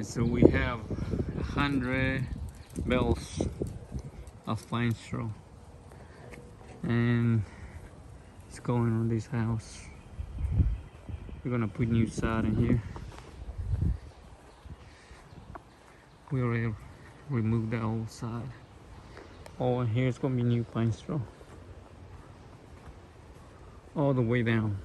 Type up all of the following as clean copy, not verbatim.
Alright, so we have 100 bales of pine straw, and it's going on this house. We're gonna put new sod in here. We already removed the old sod. Oh, and here's gonna be new pine straw all the way down.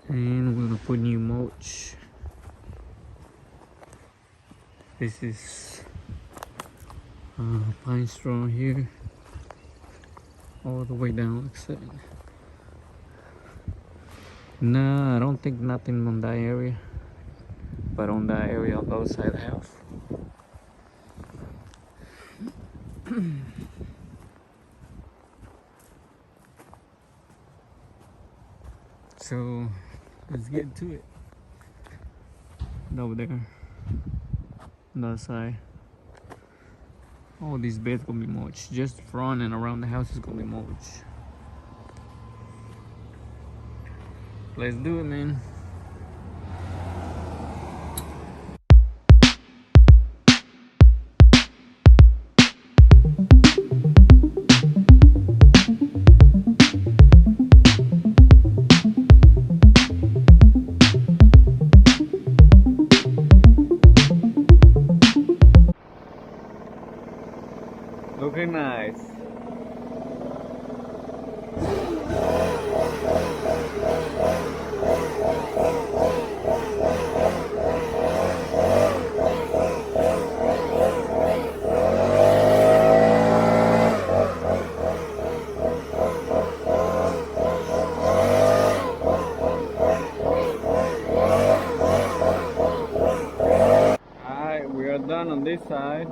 And we're gonna put new mulch. This is pine straw here, all the way down like that. Nah, I don't think nothing on that area, but on that area of outside the house. So let's get to it. Over there, on the other side, all these beds gonna be mulch. Just front and around the house is gonna be mulch. Let's do it, man. Looking nice. Alright, we are done on this side.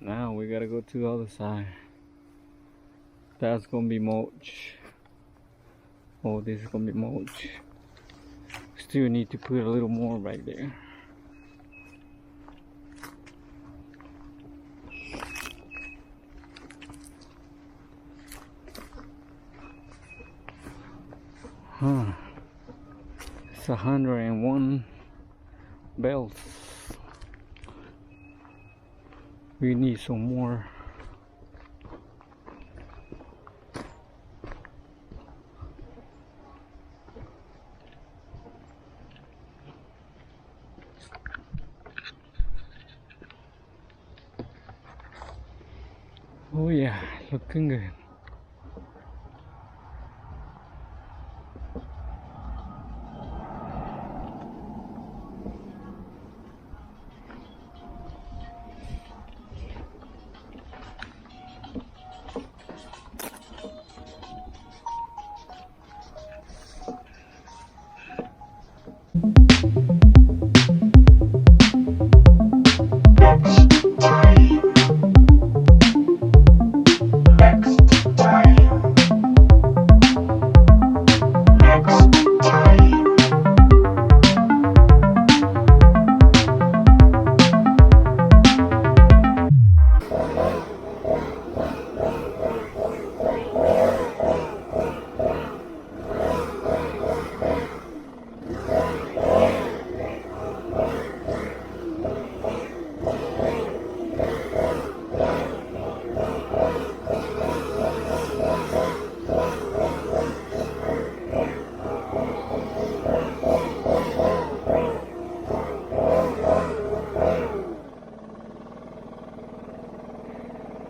Now we gotta go to the other side. That's gonna be mulch. Oh, this is gonna be mulch. Still need to put a little more right there. It's 101 bales. We need some more. Oh yeah, looking good.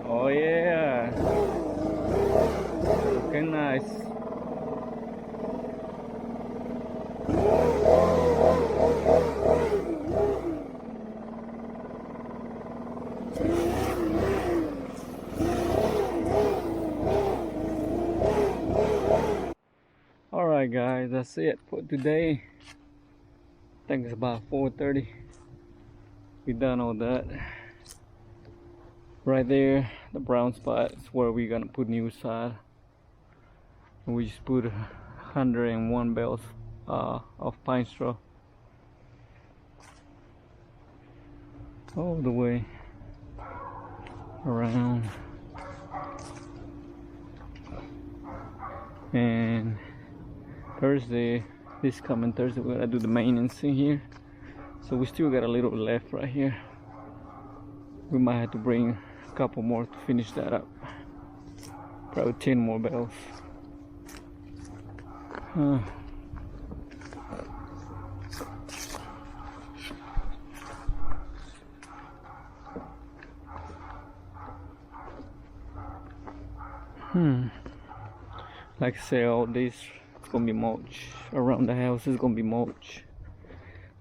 Oh yeah, looking nice. Alright guys, that's it for today. I think it's about 4:30. We done all that. Right there, the brown spot is where we're gonna put new sod. And we just put 101 bales of pine straw all the way around. And Thursday, this coming Thursday, we're gonna do the maintenance in here. So we still got a little left right here. We might have to bring a couple more to finish that up. Probably 10 more bales. Like I say, all this is gonna be mulch. Around the house is gonna be mulch.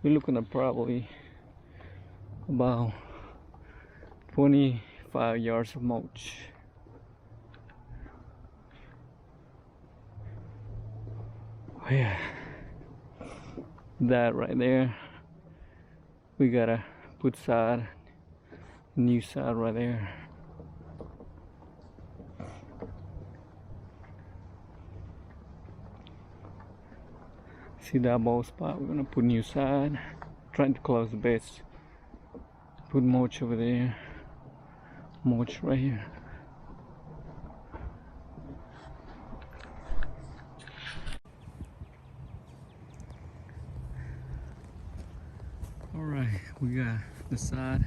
We're looking at probably about 25 yards of mulch. Oh yeah, that right there, we gotta put sod, new sod right there. See that bald spot? We're gonna put new sod, trying to close the beds. Put mulch over there, mulch right here. Alright, we got the sod.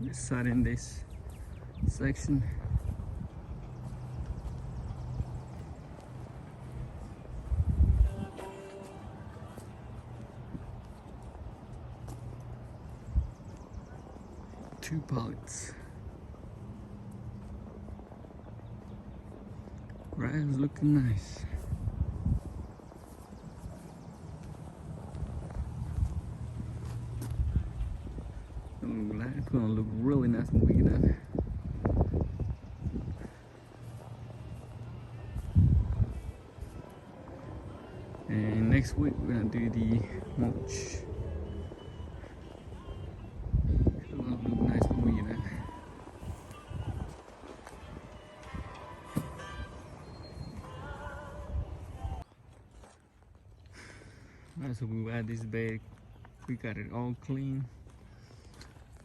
The sod in this section. Two pallets. Grass looking nice. It's gonna look really nice when we get done. And next week we're gonna do the mulch. It's gonna look nice when we get done. Alright, so we add this bag. We got it all clean.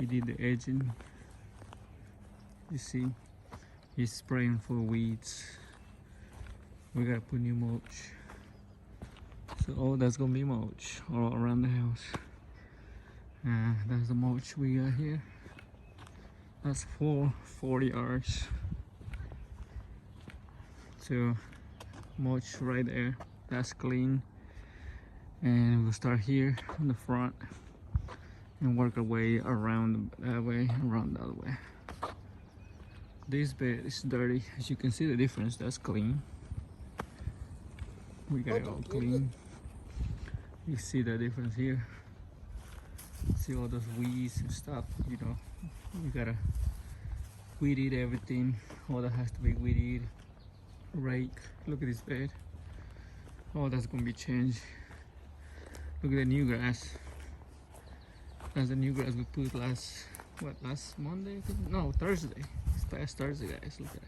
We did the edging. You see, he's spraying for weeds. We gotta put new mulch. So all that's gonna be mulch all around the house. That's the mulch we got here. That's 40 yards. So mulch right there. That's clean. And we'll start here in the front and work our way around that way, around the other way. This bed is dirty. As you can see the difference, that's clean. We got it all clean. You see the difference here. See all those weeds and stuff, you know. You gotta weed eat everything. All that has to be weed eat. Rake. Look at this bed. All that's gonna be changed. Look at the new grass. That's the new grass we put last Monday? No, Thursday. It's past Thursday, guys. Look at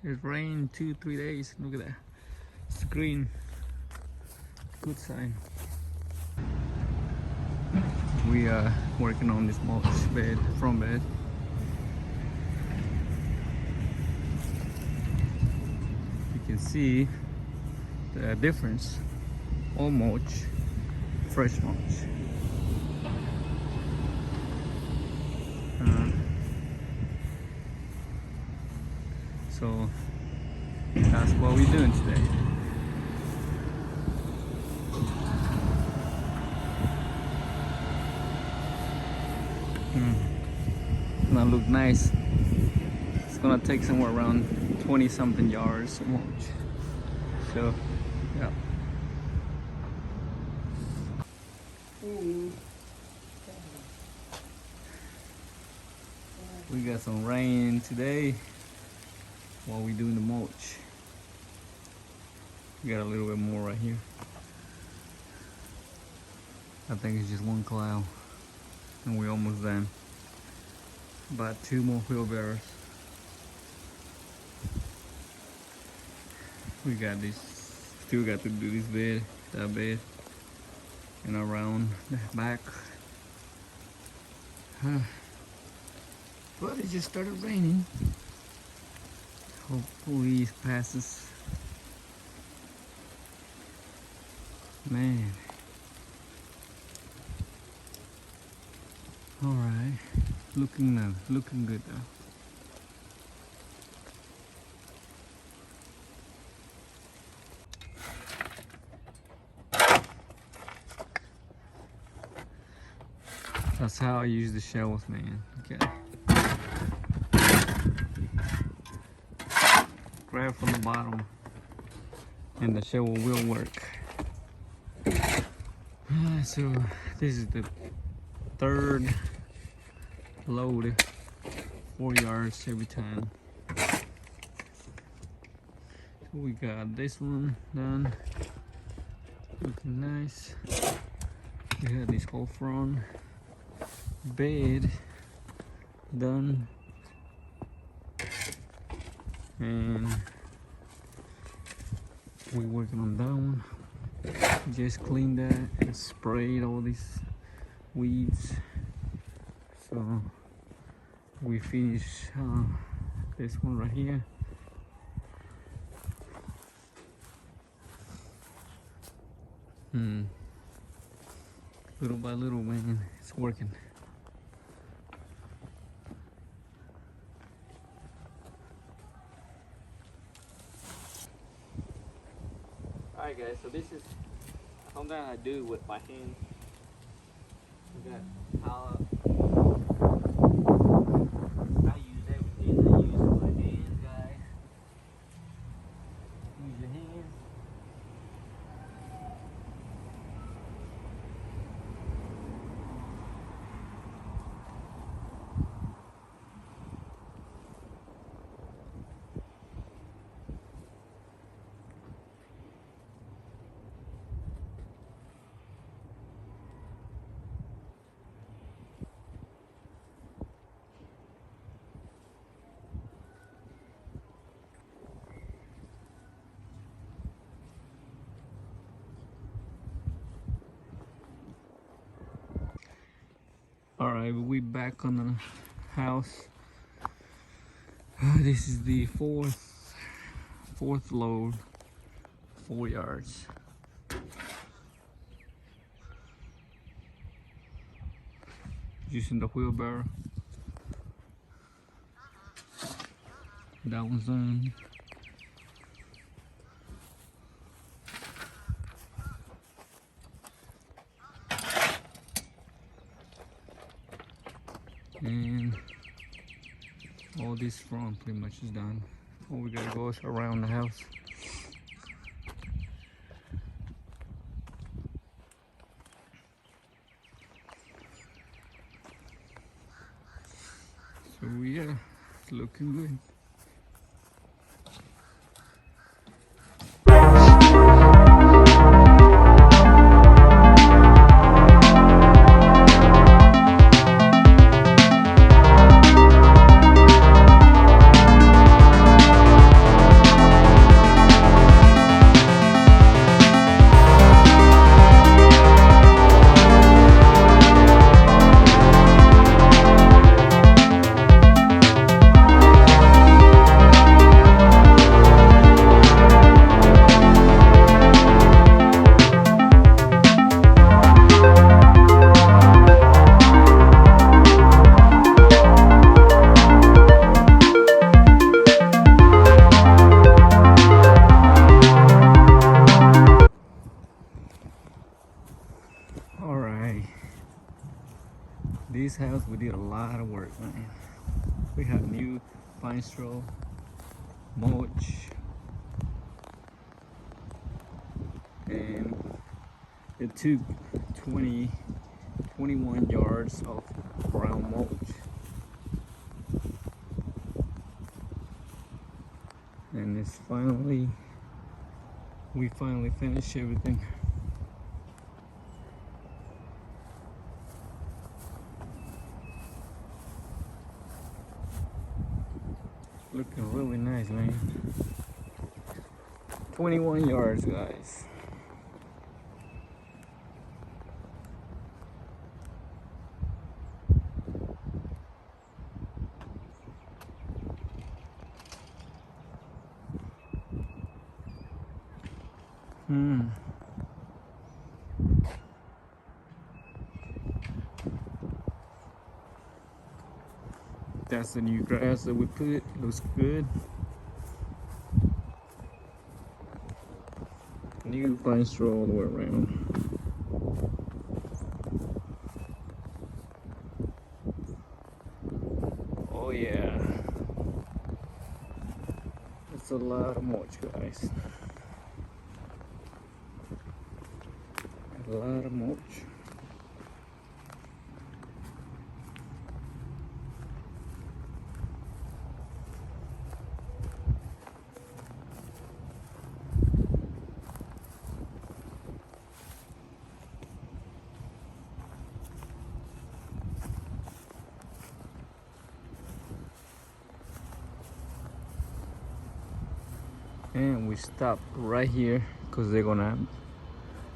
that. It rained 2-3 days. Look at that. It's green. Good sign. We are working on this mulch bed, front bed. You can see the difference. All mulch, fresh mulch. So that's what we're doing today. Gonna look nice. It's gonna take somewhere around 20 something yards of mulch. So yeah. We got some rain today while we doing the mulch. We got a little bit more right here. I think it's just one cloud and we're almost done. About 2 more wheelbarrows. We got this, still got to do this bed, that bed, and around the back. But it just started raining. Hopefully it passes. Man. Alright. Looking good though. That's how I use the shells, man. Okay. Grab from the bottom and the shovel will work. So this is the third load, 4 yards every time. So we got this one done, looking nice. We have this whole front bed done, and we're working on that one. Just cleaned that and sprayed all these weeds. So we finished this one right here. Little by little, man, it's working. Alright guys, so this is something I do with my hands. We got pallet. I use everything. I use my hands, guys. Use your hands. Alright, we back on the house. This is the fourth load, 4 yards. Using the wheelbarrow. That one's done. And all this front pretty much is done. All we gotta go is around the house. So yeah, it's looking good. This house, we did a lot of work, man. We have new pine straw, mulch, and it took 21 yards of brown mulch. And we finally finished everything. Looking really nice, man. 21 yards, guys. That's the new grass that we put. Looks good. New pine straw all the way around. Oh yeah. That's a lot of mulch, guys. A lot of mulch. And we stopped right here because they're gonna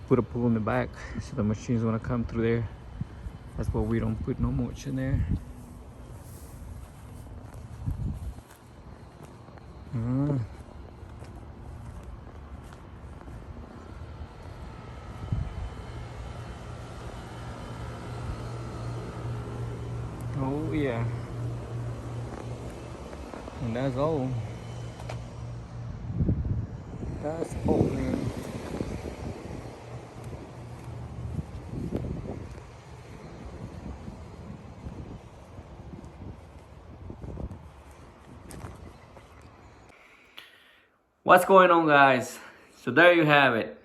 put a pool in the back, so the machine's gonna come through there. That's why we don't put no mulch in there. Oh yeah. And that's all. That's all, man. What's going on, guys? So there you have it.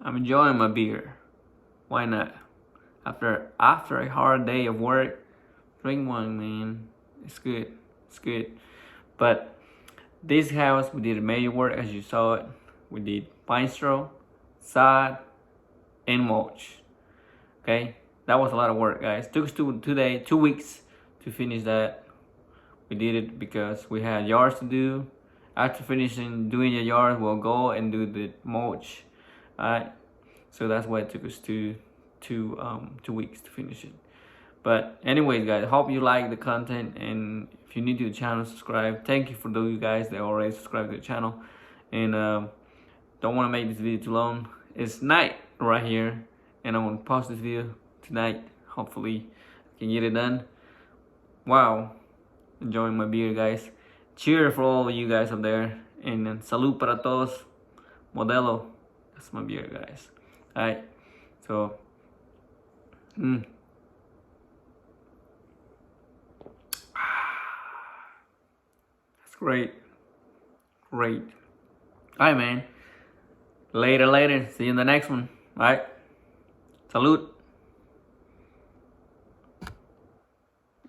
I'm enjoying my beer. Why not? After a hard day of work, drink one, man. It's good. It's good. But this house, we did major work, as you saw it. We did pine straw, sod, and mulch. Okay, that was a lot of work, guys. Took us 2 weeks to finish that. We did it because we had yards to do. After finishing doing your yard, we'll go and do the mulch. Alright, so that's why it took us two weeks to finish it. But anyways, guys, hope you like the content, and if you're new to the channel, subscribe. Thank you for those guys that already subscribed to the channel. And don't want to make this video too long. It's night right here, and I'm gonna post this video tonight. Hopefully I can get it done. Wow, enjoying my beer, guys. Cheer for all of you guys up there, and salud para todos. Modelo. That's my beer, guys. Alright, so that's great. Great. Alright, man. Later. See you in the next one. Alright. Salud.